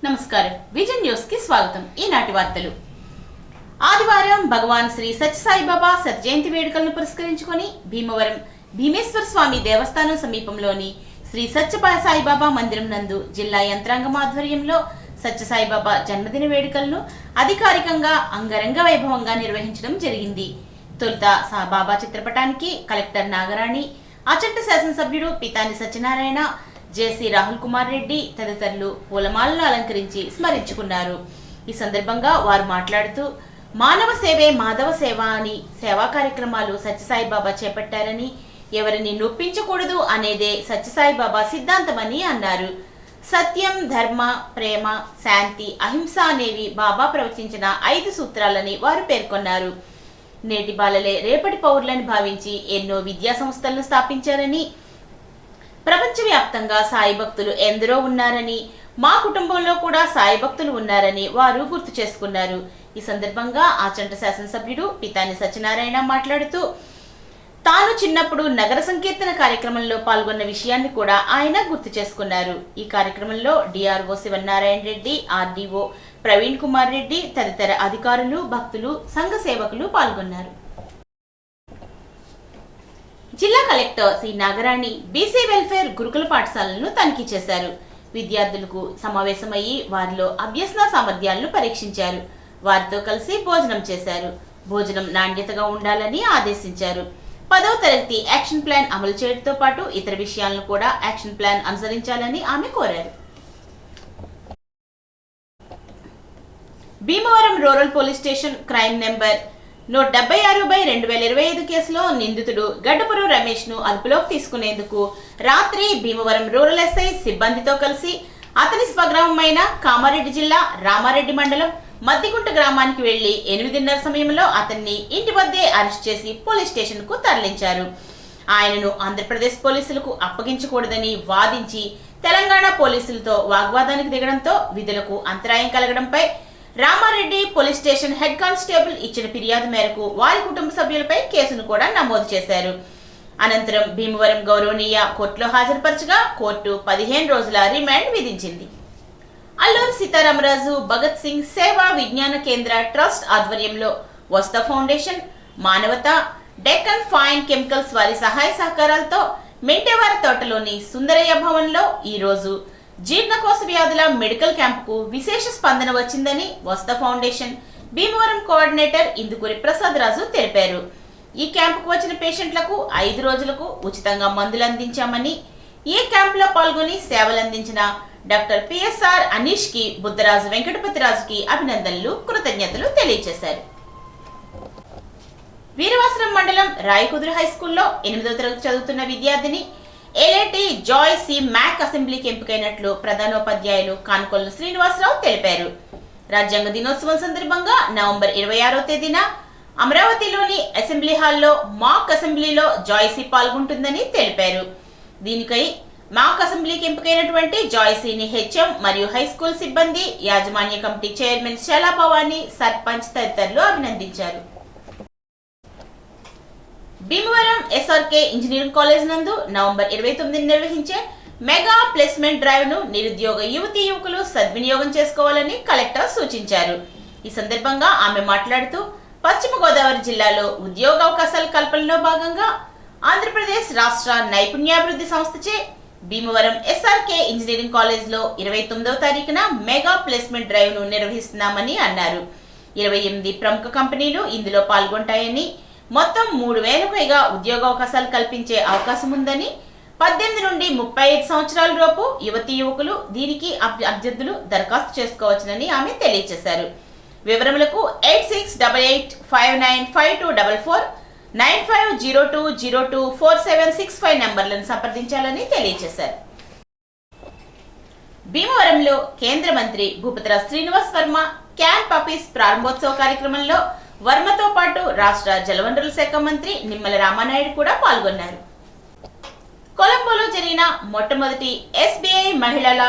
నమస్కారం vision news కి స్వాగతం. ఈనాటి వార్తలు. ఆదివారం భగవాన్ శ్రీ సత్య సాయిబాబా శత జయంతి వేడుకలను పురస్కరించుకొని భీమవరం భీమేశ్వర స్వామి దేవస్థానం సమీపంలోని శ్రీ సత్య సాయిబాబా మందిరం నందు జిల్లా యంత్రాంగం ఆధ్వర్యంలో సత్య సాయిబాబా జన్మదిన వేడుకలను అధికారికంగా అంగరంగ వైభవంగా నిర్వహించడం జరిగింది. తొలుత సాయిబాబా చిత్రపటానికి కలెక్టర్ నాగరాణి, ఆచంట శాసనసభ్యుడు పితాని సత్యనారాయణ, జేసీ రాహుల్ కుమార్ రెడ్డి తదితరులు పూలమాలను అలంకరించి స్మరించుకున్నారు. ఈ సందర్భంగా వారు మాట్లాడుతూ మానవ సేవే మాధవ సేవ అని సేవా కార్యక్రమాలు సత్యసాయిబాబా చేపట్టారని, ఎవరిని నొప్పించకూడదు అనేదే సత్యసాయిబాబా సిద్ధాంతమని అన్నారు. సత్యం, ధర్మ, ప్రేమ, శాంతి, అహింస అనేవి బాబా ప్రవచించిన 5 సూత్రాలని వారు పేర్కొన్నారు. నేటి బాలలే రేపటి పౌరులని భావించి ఎన్నో విద్యా సంస్థలను స్థాపించారని, ప్రపంచవ్యాప్తంగా సాయి భక్తులు ఎందరో ఉన్నారని, మా కుటుంబంలో కూడా సాయి భక్తులు ఉన్నారని వారు గుర్తు చేసుకున్నారు. ఈ సందర్భంగా ఆచంట శాసనసభ్యుడు పితాని సత్యనారాయణ మాట్లాడుతూ తాను చిన్నప్పుడు నగర సంకీర్తన కార్యక్రమంలో పాల్గొన్న విషయాన్ని కూడా ఆయన గుర్తు చేసుకున్నారు. ఈ కార్యక్రమంలో డిఆర్ఓ శివనారాయణ రెడ్డి, ఆర్డీఓ ప్రవీణ్ కుమార్ రెడ్డి తదితర అధికారులు, భక్తులు, సంఘ సేవకులు పాల్గొన్నారు. జిల్లా collector C Nagarani BC welfare Gurukula పాఠశాలలను తనిఖీ చేశారు. విద్యార్థులకు సమావేశమయ్యి వారిలో అభ్యసన సామర్థ్యాలను పరీక్షించారు. వారితో కలిసి భోజనం చేశారు. భోజనం నాణ్యతగా ఉండాలని ఆదేశించారు. 10వ తరగతి యాక్షన్ ప్లాన్ అమలు చేయడంతో పాటు ఇతర విషయాలను కూడా యాక్షన్ ప్లాన్ అనుసరించాలని ఆమె కోరారు. Bhimavaram rural police station crime number 176/2025 కేసులో నిందితుడు గడ్డపురు రమేష్ ను అదుపులోకి తీసుకునేందుకు రాత్రి భీమవరం రూరల్ ఎస్ఐ సిబ్బందితో కలిసి అతని స్వగ్రామమైన కామారెడ్డి జిల్లా రామారెడ్డి మండలం మద్దిగుంట గ్రామానికి వెళ్లి 8:30 సమయంలో అతన్ని ఇంటి వద్దే అరెస్ట్ చేసి పోలీస్ స్టేషన్ కు తరలించారు. ఆయనను ఆంధ్రప్రదేశ్ పోలీసులకు అప్పగించకూడదని వాదించి తెలంగాణ పోలీసులతో వాగ్వాదానికి దిగడంతో విధులకు అంతరాయం కలగడంపై Ramareddy police station head constable ఇచ్చిన ఫిర్యాదు మేరకు వారి కుటుంబ సభ్యులపై కేసును కూడా నమోదు చేశారు. అనంతరం భీమవరం గౌరవనీయ కోర్టులో హాజరుపరచగా కోర్టు 15 రోజుల రిమాండ్ విధించింది. అల్లూరి సీతారామరాజు భగత్ సింగ్ సేవా విజ్ఞాన కేంద్ర ట్రస్ట్ ఆధ్వర్యంలో వస్తా ఫౌండేషన్, మానవత, డెక్కన్ ఫైన్ కెమికల్స్ వారి సహాయ సహకారాలతో మెంటేవార తోటలోని సుందరయ్య భవన్లో ఈరోజు జీర్ణకోశ వ్యాధుల మెడికల్ క్యాంపుకు విశేష స్పందన వచ్చిందని వస్తా ఫౌండేషన్ భీమవరం కోఆర్డినేటర్ ఇందుకూరి ప్రసాద్ రాజు తెలిపారు. ఈ క్యాంపుకు వచ్చిన పేషెంట్లకు 5 రోజులకు ఉచితంగా మందులు అందించామని, ఈ క్యాంపులో పాల్గొని సేవలందించిన డాక్టర్ పిఎస్ఆర్ అనీష్ కి, బుద్ధరాజు వెంకటపతిరాజుకి అభినందనలు, కృతజ్ఞతలు తెలియజేశారు. వీరవాసరం మండలం రాయకుదురు హై స్కూల్లో 8వ తరగతి చదువుతున్న విద్యార్థిని ఎల్ఏటి జాయ్ సి మ్యాక్ అసెంబ్లీకి ఎంపికైనట్లు ప్రధానోపాధ్యాయులు కానుకొల్లు శ్రీనివాసరావు తెలిపారు. రాజ్యాంగ దినోత్సవం సందర్భంగా నవంబర్ 26వ తేదీన అమరావతిలోని అసెంబ్లీ హాల్లో మాక్ అసెంబ్లీలో జాయ్ సి పాల్గొంటుందని తెలిపారు. దీనికై మాక్ అసెంబ్లీకి ఎంపికైనటువంటి జాయ్ సిని హెచ్ఎం మరియు హై స్కూల్ సిబ్బంది, యాజమాన్య కమిటీ చైర్మన్ శైలా భవానీ, సర్పంచ్ తదితరులు అభినందించారు. భీమవరం ఎస్ఆర్కే ఇంజనీరింగ్ కాలేజ్ నందు నవంబర్ 29న నిర్వహించే మెగా ప్లేస్మెంట్ డ్రైవ్ ను నిరుద్యోగ యువతీ యువకులు సద్వినియోగం చేసుకోవాలని కలెక్టర్ సూచించారు. ఈ సందర్భంగా ఆమె మాట్లాడుతూ పశ్చిమ గోదావరి జిల్లాలో ఉద్యోగ అవకాశాల కల్పనలో భాగంగా ఆంధ్రప్రదేశ్ రాష్ట్ర నైపుణ్యాభివృద్ధి సంస్థచే భీమవరం ఎస్ఆర్కే ఇంజనీరింగ్ కాలేజ్ లో 29వ తారీఖున మెగా ప్లేస్మెంట్ డ్రైవ్ ను నిర్వహిస్తున్నామని అన్నారు. 28 ప్రముఖ కంపెనీలు ఇందులో పాల్గొంటాయని, మొత్తం 3,000 పైగా ఉద్యోగావకాశాలు కల్పించే అవకాశం ఉందని, 18 నుండి 35 సంవత్సరాల లోపు యువతీ యువకులు దీనికి అభ్యర్థులు దరఖాస్తు చేసుకోవచ్చునని ఆమె తెలియజేశారు. వివరములకు 8688595244, 9502024765 నంబర్లను సంప్రదించాలని తెలియజేశారు. భీమవరంలో కేంద్ర మంత్రి భూపతిరాజు శ్రీనివాస్ వర్మ క్యాంప్ ఆఫీస్ ప్రారంభోత్సవ కార్యక్రమంలో వర్మతో పాటు రాష్ట్ర జలవనరుల శాఖ మంత్రి నిమ్మల రామానాయుడు కూడా పాల్గొన్నారు. కొలంబోలో జరిగిన మొట్టమొదటి ఎస్బీఐ మహిళల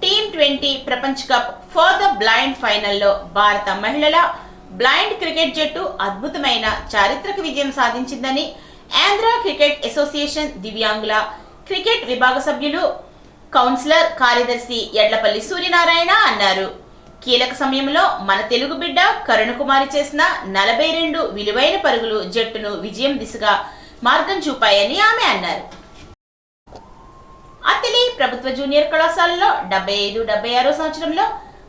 టీమ్20 ప్రపంచ కప్ ఫర్ ద బ్లైండ్ ఫైనల్లో భారత మహిళల బ్లైండ్ క్రికెట్ జట్టు అద్భుతమైన చారిత్రక విజయం సాధించిందని ఆంధ్ర క్రికెట్ అసోసియేషన్ దివ్యాంగుల క్రికెట్ విభాగ సభ్యులు కౌన్సిలర్ కార్యదర్శి ఎడ్లపల్లి సూర్యనారాయణ అన్నారు. కీలక సమయంలో మన తెలుగు బిడ్డ కరుణకుమారి చేసిన 42 విలువైన పరుగులు జట్టును విజయం దిశగా మార్గం చూపాయని ఆమె అన్నారు. అత్తిలి ప్రభుత్వ జూనియర్ కళాశాలలో 75-76 సంవత్సరంలో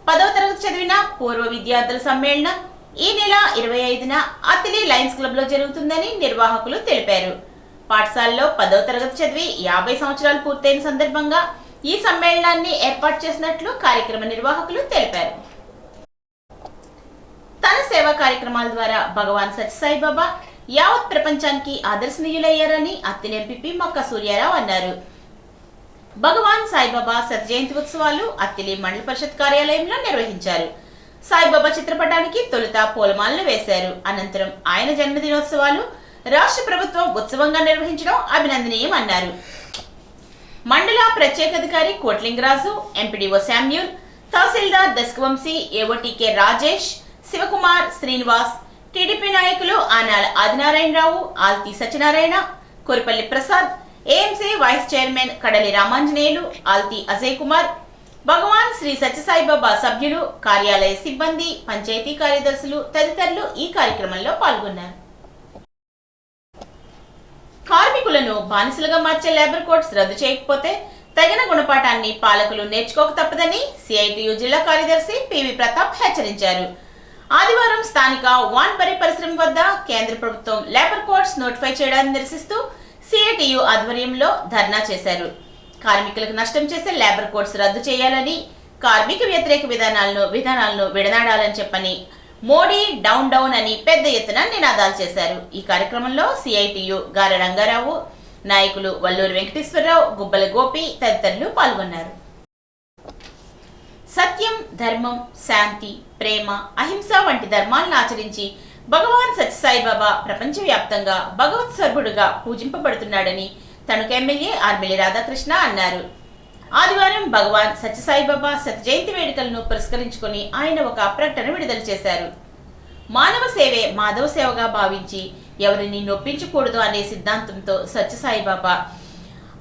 10వ తరగతి చదివిన పూర్వ విద్యార్థుల సమ్మేళనం ఈ నెల 25న అత్తిలి లయన్స్ క్లబ్ లో జరుగుతుందని నిర్వాహకులు తెలిపారు. పాఠశాలలో 10వ తరగతి చదివి 50 సంవత్సరాలు పూర్తయిన సందర్భంగా ఈ సమ్మేళనాన్ని ఏర్పాటు చేసినట్లు కార్యక్రమ నిర్వాహకులు తెలిపారు. తన సేవా కార్యక్రమాల ద్వారా భగవాన్ సత్యసాయిబాబా యావత్ ప్రపంచానికి ఆదర్శనీయులయ్యారని అత్తిలి ఎంపీపీ మక్కా సూర్యారావు అన్నారు. భగవాన్ సాయిబాబా శత జయంతి ఉత్సవాలు అత్తిలి మండల పరిషత్ కార్యాలయంలో నిర్వహించారు. సాయిబాబా చిత్రపటానికి తొలుత పూలమాలలు వేశారు. అనంతరం ఆయన జన్మదినోత్సవాలు రాష్ట్ర ప్రభుత్వం ఉత్సవంగా నిర్వహించడం అభినందనీయం అన్నారు. మండల ప్రత్యేకాధికారి Kotlingaraju, MPDO Samuel, tahsildar Dasakavamsi, AO TK Rajesh, Shivakumar, Srinivas, TDP నాయకులు Anala Adinarayanarao, Alti Satyanarayana, Koripalli Prasad, AMC vice chairman Kadali Ramanjaneyulu, ఆల్తి Ajay Kumar, భగవాన్ శ్రీ సత్యసాయిబాబా సభ్యులు, కార్యాలయ సిబ్బంది, పంచాయతీ కార్యదర్శులు తదితరులు ఈ కార్యక్రమంలో పాల్గొన్నారు. కార్మికులను బానిసలుగా మార్చే లేబర్ కోడ్స్ రద్దు చేయకపోతే తగిన గుణపాఠాన్ని పాలకులు నేర్చుకోక తప్పదని సిఐటియు జిల్లా కార్యదర్శి పివి ప్రతాప్ హెచ్చరించారు. ఆదివారం స్థానిక వాన్బరి పరిశ్రమ వద్ద కేంద్ర ప్రభుత్వం లేబర్ కోడ్స్ నోటిఫై చేయడాన్ని నిరసిస్తూ సిఐటియు ఆధ్వర్యంలో ధర్నా చేశారు. కార్మికులకు నష్టం చేసే లేబర్ కోడ్స్ రద్దు చేయాలని, కార్మిక వ్యతిరేక విధానాలను విడనాడాలని చెప్పని మోడీ డౌన్ అని పెద్ద ఎత్తున నినాదాలు చేశారు. ఈ కార్యక్రమంలో సిఐటియు గార రంగారావు, నాయకులు వల్లూరు వెంకటేశ్వరరావు, గుబ్బల గోపి తదితరులు పాల్గొన్నారు. సత్యం, ధర్మం, శాంతి, ప్రేమ, అహింస వంటి ధర్మాలను ఆచరించి భగవాన్ సత్యసాయిబాబా ప్రపంచవ్యాప్తంగా భగవత్ స్వరూపుడుగా పూజింపబడుతున్నాడని తణుకు ఎమ్మెల్యే ఆర్మిలి రాధాకృష్ణ అన్నారు. ఆదివారం భగవాన్ సత్యసాయిబాబా శత జయంతి వేడుకలను పురస్కరించుకుని ఆయన ఒక ప్రకటన విడుదల చేశారు. మానవ సేవే మాధవ సేవగా భావించి ఎవరిని నొప్పించకూడదు అనే సిద్ధాంతంతో సత్యసాయిబాబా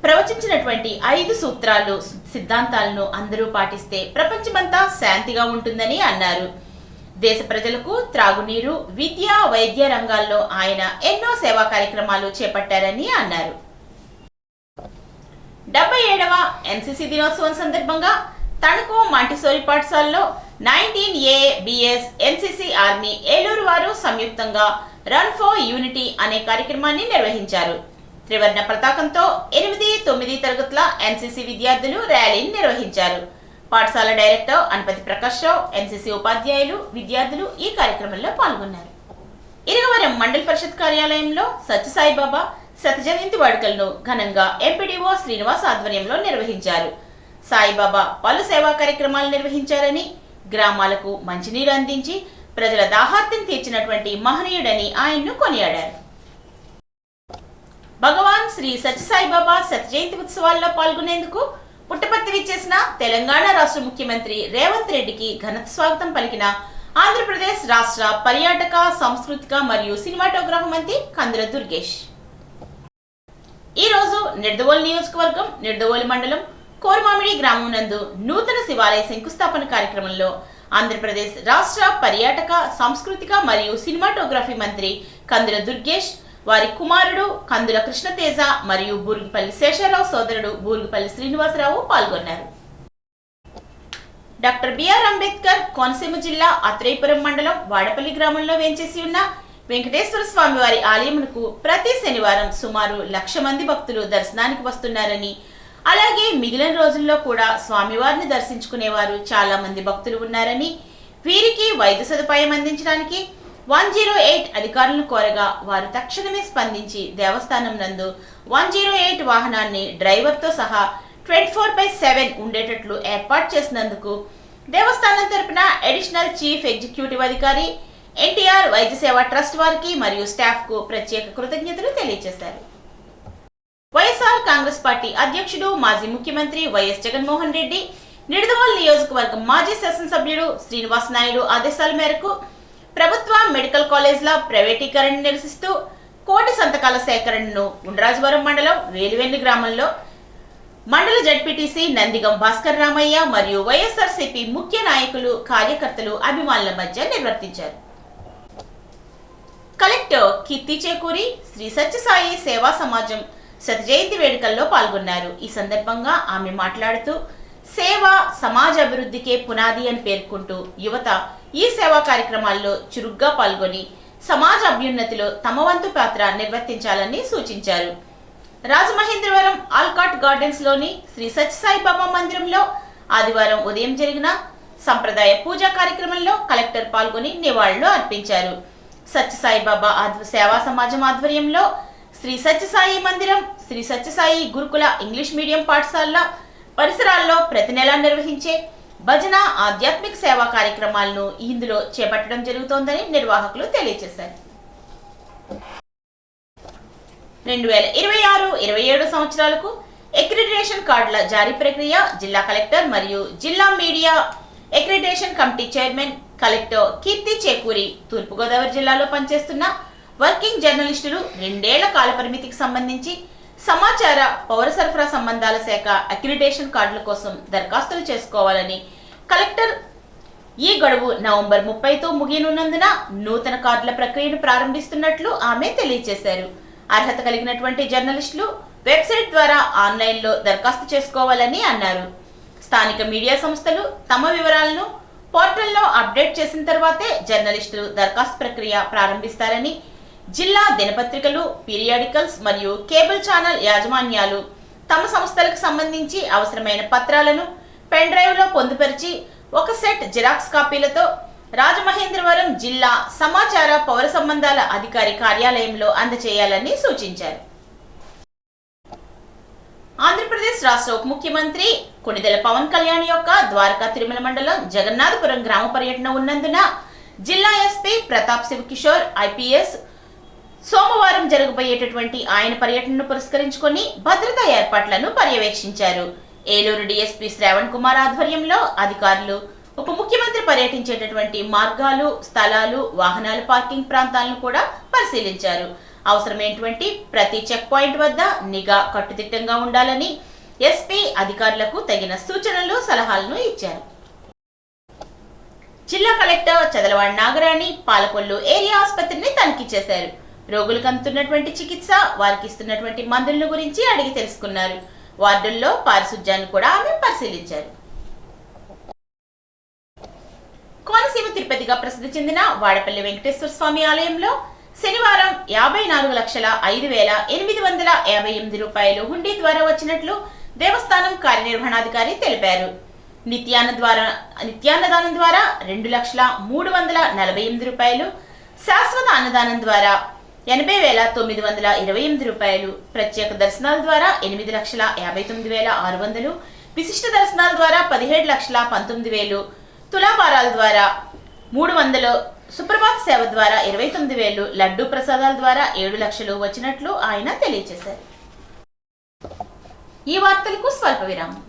ప్రవచించినటువంటి 5 సూత్రాలు, సిద్ధాంతాలను అందరూ పాటిస్తే ప్రపంచమంతా శాంతిగా ఉంటుందని అన్నారు. దేశ ప్రజలకు త్రాగునీరు, విద్య, వైద్య రంగాల్లో ఆయన ఎన్నో సేవా కార్యక్రమాలు చేపట్టారని అన్నారు. 77వ ఎన్సీసీ దినోత్సవం సందర్భంగా తణుకు మాంటిసోరి పాఠశాలలో 19ABS ఎన్సీసీ ఆర్మీ ఏలూరు వారు సంయుక్తంగా రన్ ఫర్ యూనిటీ అనే కార్యక్రమాన్ని నిర్వహించారు. త్రివర్ణ పతాకంతో 8, 9 తరగతుల ఎన్సీసీ విద్యార్థులు ర్యాలీని నిర్వహించారు. పాఠశాల డైరెక్టర్ అనపతి ప్రకాష్ రావు, ఎన్సీసీ ఉపాధ్యాయులు, విద్యార్థులు ఈ కార్యక్రమంలో పాల్గొన్నారు. ఇరగవరం మండల పరిషత్ కార్యాలయంలో సత్యసాయిబాబా శత జయంతి వేడుకలను ఘనంగా ఎంపీడీఓ శ్రీనివాస్ ఆధ్వర్యంలో నిర్వహించారు. సాయిబాబా పలు సేవా కార్యక్రమాలు నిర్వహించారని, గ్రామాలకు మంచినీరు అందించి ప్రజల దాహార్తిని తీర్చినటువంటి మహనీయుడని ఆయన్ను కొనియాడారు. భగవాన్ శ్రీ సత్యసాయిబాబా శత జయంతి ఉత్సవాల్లో పాల్గొనేందుకు పుట్టపర్తి విచ్చేసిన తెలంగాణ రాష్ట్ర ముఖ్యమంత్రి రేవంత్ రెడ్డికి ఘనత స్వాగతం పలికిన ఆంధ్రప్రదేశ్ రాష్ట్ర పర్యాటక, సాంస్కృతిక మరియు సినిమాటోగ్రఫీ మంత్రి కందుల దుర్గేష్ ఈ రోజు నిడదవోలు నియోజకవర్గం నిడదవోలు మండలం కోరమామిడి గ్రామం నందు నూతన శివాలయ శంకుస్థాపన కార్యక్రమంలో ఆంధ్రప్రదేశ్ రాష్ట్ర పర్యాటక, సాంస్కృతిక మరియు సినిమాటోగ్రఫీ మంత్రి కందుల దుర్గేష్, వారి కుమారుడు కందుల కృష్ణతేజ మరియు బూరుగుపల్లి శేషారావు సోదరుడు బూరుగుపల్లి శ్రీనివాసరావు పాల్గొన్నారు. డాక్టర్ బిఆర్ అంబేద్కర్ కోనసీమ జిల్లా అత్రేయపురం మండలం వాడపల్లి గ్రామంలో వేంచేసి ఉన్న వెంకటేశ్వర స్వామి వారి ఆలయమునకు ప్రతి శనివారం సుమారు 1,00,000 మంది భక్తులు దర్శనానికి వస్తున్నారని, అలాగే మిగిలిన రోజుల్లో కూడా స్వామివారిని దర్శించుకునేవారు చాలా మంది భక్తులు ఉన్నారని, వీరికి వైద్య సదుపాయం అందించడానికి 108 అధికారులను కోరగా వారు తక్షణమే స్పందించి దేవస్థానం నందు 108 వాహనాన్ని డ్రైవర్తో సహా 24/7 ఉండేటట్లు ఏర్పాటు చేసినందుకు దేవస్థానం తరపున అడిషనల్ చీఫ్ ఎగ్జిక్యూటివ్ అధికారి ఎన్టీఆర్ వైద్య సేవా ట్రస్ట్ వారికి మరియు స్టాఫ్ కు ప్రత్యేక కృతజ్ఞతలు తెలియజేశారు. వైఎస్ఆర్ కాంగ్రెస్ పార్టీ అధ్యక్షుడు, మాజీ ముఖ్యమంత్రి వైఎస్ జగన్మోహన్ రెడ్డి నిడదవోలు నియోజకవర్గం మాజీ శాసనసభ్యుడు శ్రీనివాస్ నాయుడు ఆదేశాల మేరకు ప్రభుత్వ మెడికల్ కాలేజ్ల ప్రైవేటీకరణ నిరసిస్తూ కోటి సంతకాల సేకరణను ఉండ్రాజవరం మండలం వేలివెన్ను గ్రామంలో మండల జడ్పీటీసీ నందిగం భాస్కర్ రామయ్య మరియు వైఎస్ఆర్సీపీ ముఖ్య నాయకులు, కార్యకర్తలు, అభిమానుల మధ్య నిర్వర్తించారు. కలెక్టర్ కీర్తి చేకూరి శ్రీ సత్యసాయి సేవా సమాజం శత జయంతి వేడుకల్లో పాల్గొన్నారు. ఈ సందర్భంగా ఆమె మాట్లాడుతూ సేవ సమాజ అభివృద్ధికే పునాది అని పేర్కొంటూ యువత ఈ సేవా కార్యక్రమాల్లో చురుగ్గా పాల్గొని సమాజ అభ్యున్నతిలో తమ వంతు పాత్ర నిర్వర్తించాలని సూచించారు. రాజమహేంద్రవరం ఆల్కాట్ గార్డెన్స్ లోని శ్రీ సత్యసాయి బాబా మందిరంలో ఆదివారం ఉదయం జరిగిన సంప్రదాయ పూజా కార్యక్రమంలో కలెక్టర్ పాల్గొని నివాళులు అర్పించారు. సత్యసాయి బాబా సేవా సమాజం ఆధ్వర్యంలో శ్రీ సత్యసాయి మందిరం, శ్రీ సత్యసాయి గురుకుల ఇంగ్లీష్ మీడియం పాఠశాల పరిసరాల్లో ప్రతి నెలా నిర్వహించే భజన, ఆధ్యాత్మిక సేవా కార్యక్రమాలను ఇందులో చేపట్టడం జరుగుతోందని నిర్వాహకులు తెలియజేశారు. 2026-27 సంవత్సరాలకు అక్రిడిటేషన్ కార్డుల జారీ ప్రక్రియ జిల్లా కలెక్టర్ మరియు జిల్లా media accreditation committee chairman collector Keerthi Chekuri Turpugodavari జిల్లాలో పనిచేస్తున్న వర్కింగ్ జర్నలిస్టులు 2 ఏళ్ల కాల పరిమితికి సంబంధించి సమాచార పౌర సరఫరా సంబంధాల శాఖ అక్రిడిటేషన్ కార్డుల కోసం దరఖాస్తులు చేసుకోవాలని కలెక్టర్ ఈ గడువు నవంబర్ 30తో ముగియనున్నందున నూతన కార్డుల ప్రక్రియను ప్రారంభిస్తున్నట్లు ఆమె తెలియజేశారు. అర్హత కలిగినటువంటి జర్నలిస్టులు వెబ్సైట్ ద్వారా ఆన్లైన్లో దరఖాస్తు చేసుకోవాలని అన్నారు. స్థానిక మీడియా సంస్థలు తమ వివరాలను పోర్టల్లో అప్డేట్ చేసిన తర్వాతే జర్నలిస్టులు దరఖాస్తు ప్రక్రియ ప్రారంభిస్తారని, జిల్లా దినపత్రికలు, పీరియాడికల్స్ మరియు కేబుల్ ఛానల్ యాజమాన్యాలు తమ సంస్థలకు సంబంధించి అవసరమైన పత్రాలను పెన్ డ్రైవ్ లో పొందుపరిచి ఒక సెట్ జిరాక్స్ కాపీలతో రాజమహేంద్రవరం జిల్లా సమాచార పౌర సంబంధాల అధికారి కార్యాలయంలో అందజేయాలని సూచించారు. ఆంధ్రప్రదేశ్ రాష్ట్ర ఉప ముఖ్యమంత్రి కొణిదెల పవన్ కళ్యాణ్ యొక్క ద్వారకా తిరుమల మండలం జగన్నాథపురం గ్రామ పర్యటన ఉన్నందున జిల్లా ఎస్పీ ప్రతాప్ శివకిషోర్ ఐపీఎస్ సోమవారం జరగబోయేటటువంటి ఆయన పర్యటనను పురస్కరించుకొని భద్రతా ఏర్పాట్లను పర్యవేక్షించారు. ఏలూరు డీఎస్పీ శ్రావణ్ కుమార్ ఆధ్వర్యంలో అధికారులు ఉప ముఖ్యమంత్రి పర్యటించేటటువంటి మార్గాలు, స్థలాలు, వాహనాల పార్కింగ్ ప్రాంతాలను కూడా పరిశీలించారు. అవసరమైనటువంటి ప్రతి చెక్ పాయింట్ వద్ద నిఘా కట్టుదిట్టంగా ఉండాలని ఎస్పీ అధికారులకు తగిన సూచనలు, సలహాలను ఇచ్చారు. జిల్లా కలెక్టర్ చదలవాడ నాగరాణి పాలకొల్లు ఏరియా ఆసుపత్రిని తనిఖీ చేశారు. రోగులకు అందుతున్నటువంటి చికిత్స, వారికి ఇస్తున్నటువంటి మందులను గురించి అడిగి తెలుసుకున్నారు. వార్డుల్లో పారిశుధ్యాన్ని కూడా ఆమె పరిశీలించారు. కోనసీమ తిరుపతిగా ప్రసిద్ధి చెందిన వాడపల్లి వెంకటేశ్వర స్వామి ఆలయంలో శనివారం 54,05,858 రూపాయలు హుండీ ద్వారా వచ్చినట్లు దేవస్థానం కార్యనిర్వహణాధికారి తెలిపారు. నిత్యాన్నదానం ద్వారా 2,03,48 రూపాయలు, శాశ్వత అన్నదానం ద్వారా 80,928 రూపాయలు, ప్రత్యేక దర్శనాల ద్వారా 8,59,600, విశిష్ట దర్శనాల ద్వారా 17,19,000, తులాభారాల ద్వారా 300, సుప్రభాత సేవ ద్వారా 29,000, లడ్డూ ప్రసాదాల ద్వారా 7 లక్షలు వచ్చినట్లు ఆయన తెలియజేశారు. ఈ వార్తలకు స్వల్ప విరామం.